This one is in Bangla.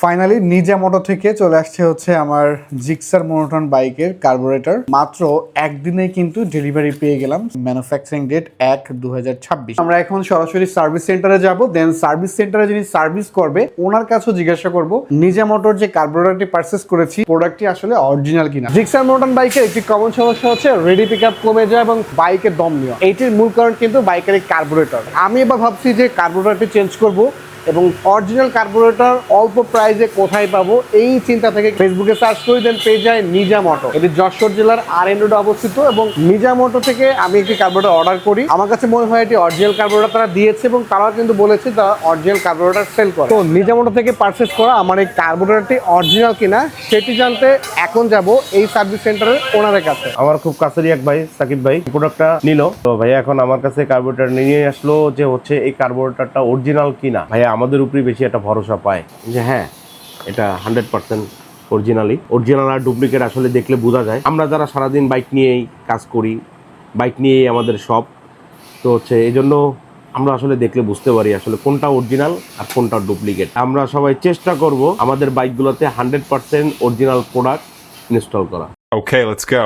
ফাইনালি নিজা মোটর থেকে চলে আসছে হচ্ছে আমার জিক্সার মনোটন বাইকের কার্বোরেটর। মাত্র একদিনেই কিন্তু ডেলিভারি পেয়ে গেলাম। Manufacturing date 1/2026। আমরা এখন সরাসরি সার্ভিস সেন্টারে যাব, দেন সার্ভিস সেন্টারে যিনি সার্ভিস করবে ওনার কাছেও জিজ্ঞাসা করব নিজা মোটর যে কার্বোরেটরটি পারচেস করেছি প্রোডাক্টটি আসলে অরিজিনাল কিনা। জিক্সার মনোটন বাইকের একটি কমন সমস্যা হচ্ছে রেডি পিক আপ কমে যায় এবং বাইকের দম নেওয়া। এইটির মূল কারণ কিন্তু বাইকের এই কার্বোরেটর। আমি এবার ভাবছি যে কার্বোরেটরটি চেঞ্জ করব এবং অরিজিনাল কার্বোরেটর অল্প প্রাইসে কোথায় পাবো এই চিন্তা থেকে ফেসবুকে সার্চ করি, দেন পেয়ে যায় নিজা মোটর। এটি যশোর জেলার RN রোডে অবস্থিত এবং নিজা মোটর থেকে আমি একটি কার্বোরেটর অর্ডার করি। আমার কাছে মনে হয় এটি অরিজিনাল কার্বোরেটর তারা দিয়েছে এবং তারাও কিন্তু বলেছে তারা অরিজিনাল কার্বোরেটর সেল করে। তো নিজা মোটর থেকে পারচেস করা আমার এই কার্বোরেটরটি অরিজিনাল কিনা সেটি জানতে এখন যাব এই সার্ভিস সেন্টারের ওনাদের কাছে। আমার খুব কাছেরই এক ভাই সাকিব ভাই প্রোডাক্টটা নিল। তো ভাইয়া এখন আমার কাছে কার্বোরেটর নিয়ে আসলো যে হচ্ছে এই কার্বোরেটরটা অরিজিনাল কিনা। ভাইয়া আমাদের উপরে বেশি একটা ভরসা পায় যে হ্যাঁ এটা 100% অরিজিনাল আর ডুপ্লিকেট আসলে দেখলে বোঝা যায়। আমরা যারা সারাদিন বাইক নিয়েই কাজ করি, বাইক নিয়েই আমাদের সব, তো হচ্ছে এই জন্য আমরা আসলে দেখলে বুঝতে পারি আসলে কোনটা অরিজিনাল আর কোনটা ডুপ্লিকেট। আমরা সবাই চেষ্টা করব আমাদের বাইকগুলোতে 100% অরিজিনাল প্রোডাক্ট ইনস্টল করা। Okay, let's go.